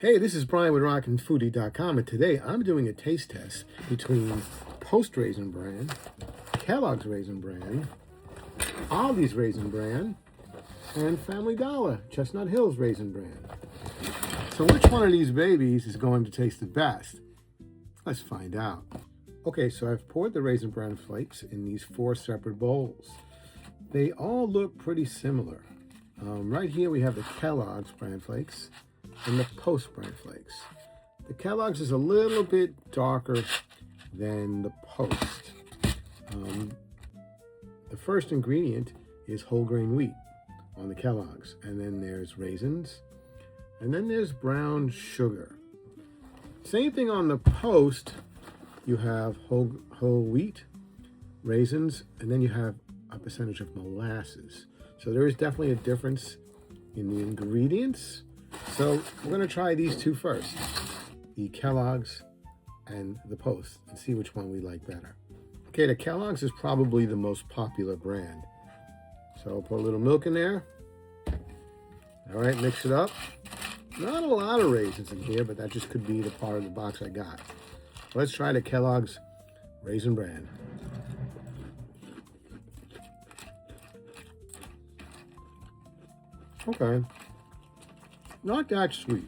Hey, this is Brian with rockinfoodie.com, and today I'm doing a taste test between Post Raisin Bran, Kellogg's Raisin Bran, Aldi's Raisin Bran, and Family Dollar, Chestnut Hill's Raisin Bran. So which one of these babies is going to taste the best? Let's find out. Okay, so I've poured the Raisin Bran flakes in these 4 separate bowls. They all look pretty similar. Right here we have the Kellogg's Bran Flakes and the Post Bran Flakes. The Kellogg's is a little bit darker than the Post. The first ingredient is whole grain wheat on the Kellogg's, and then there's raisins, and then there's brown sugar. Same thing on the Post. You have whole wheat, raisins, and then you have a percentage of molasses. So there is definitely a difference in the ingredients. So we're going to try these two first, the Kellogg's and the Post, and see which one we like better. Okay, the Kellogg's is probably the most popular brand. So I'll put a little milk in there. All right, mix it up. Not a lot of raisins in here, but that just could be the part of the box I got. Let's try the Kellogg's Raisin Bran. Okay. Not that sweet.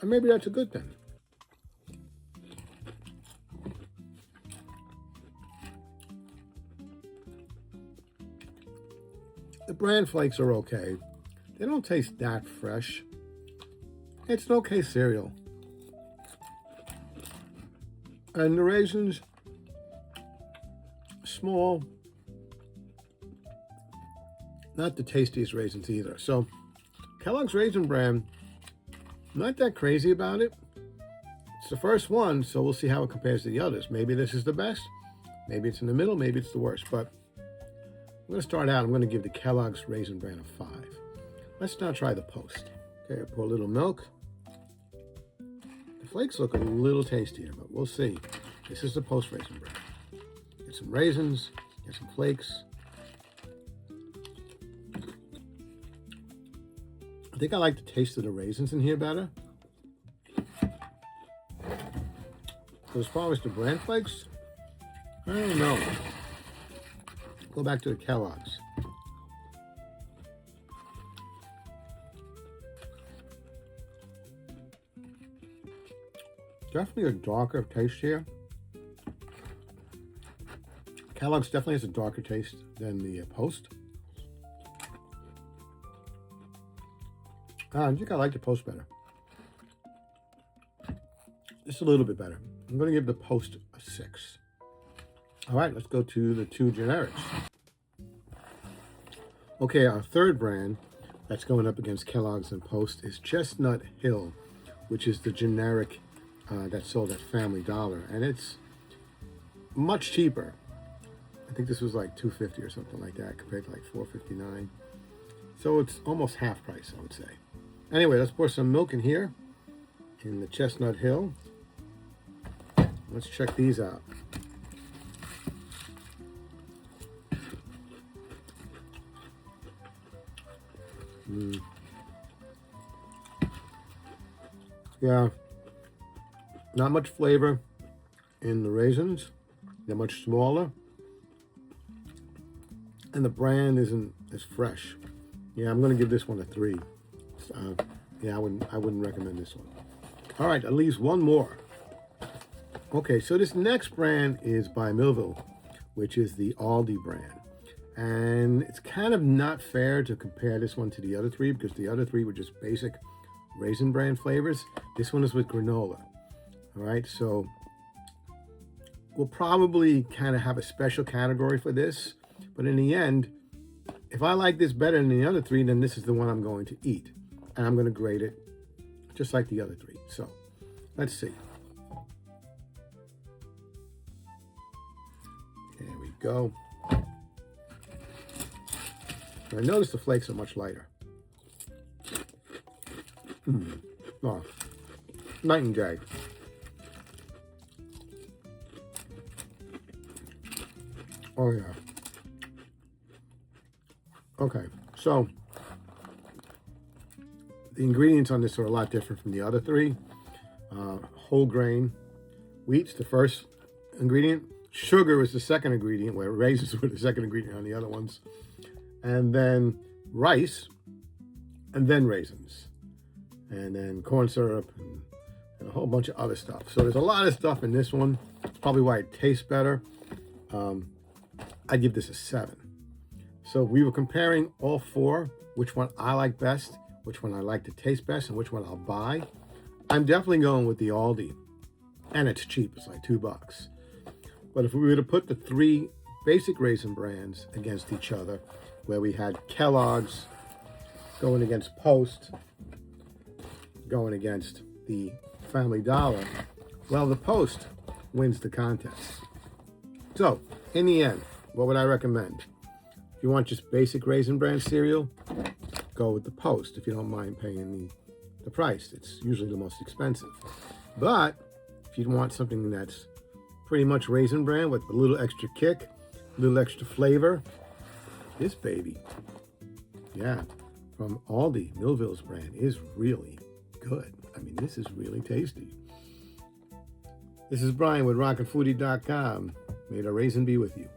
And maybe that's a good thing. The bran flakes are okay. They don't taste that fresh. It's an okay cereal. And the raisins, small. Not the tastiest raisins either. So Kellogg's Raisin Bran, not that crazy about it. It's the first one, so we'll see how it compares to the others. Maybe this is the best. Maybe it's in the middle. Maybe it's the worst. But I'm going to start out. I'm going to give the Kellogg's Raisin Bran a 5. Let's now try the Post. Okay, pour a little milk. The flakes look a little tastier, but we'll see. This is the Post Raisin Bran. Get some raisins, get some flakes. I think I like the taste of the raisins in here better. As far as the bran flakes, I don't know. Go back to the Kellogg's. Definitely a darker taste here. Kellogg's definitely has a darker taste than the Post. I think I like the Post better. Just a little bit better. I'm going to give the Post a 6. All right, let's go to the 2 generics. Okay, our third brand that's going up against Kellogg's and Post is Chestnut Hill, which is the generic that's sold at Family Dollar, and it's much cheaper. I think this was like $2.50 or something like that compared to like $4.59. So it's almost half price, I would say. Anyway, let's pour some milk in here in the Chestnut Hill. Let's check these out. Yeah, not much flavor in the raisins. They're much smaller. And the bran isn't as fresh. Yeah, I'm going to give this one a 3. Yeah, I wouldn't recommend this one. All right, that leaves one more. Okay, so this next brand is by Millville, which is the Aldi brand. And it's kind of not fair to compare this one to the other 3 because the other 3 were just basic Raisin Bran flavors. This one is with granola. All right, so we'll probably kind of have a special category for this. But in the end, if I like this better than the other 3, then this is the one I'm going to eat. And I'm going to grade it just like the other 3. So let's see. There we go. I notice the flakes are much lighter. Oh, night and day. Oh yeah. Okay, so the ingredients on this are a lot different from the other three. Whole grain wheat's the first ingredient. Sugar is the second ingredient, where raisins were the second ingredient on the other ones. And then rice, and then raisins. And then corn syrup, and a whole bunch of other stuff. So there's a lot of stuff in this one. It's probably why it tastes better. I give this a 7. So we were comparing all 4, which one I like best, which one I like to taste best, and which one I'll buy. I'm definitely going with the Aldi. And it's cheap, it's like $2. But if we were to put the 3 basic Raisin Brans against each other, where we had Kellogg's going against Post, going against the Family Dollar, well, the Post wins the contest. So, in the end, what would I recommend? If you want just basic Raisin Bran cereal, go with the Post if you don't mind paying the price. It's usually the most expensive. But if you want something that's pretty much Raisin Bran with a little extra kick, a little extra flavor, this baby, yeah, from Aldi, Millville's brand, is really good. I mean, this is really tasty. This is Brian with rockinfoodie.com. May the raisin be with you.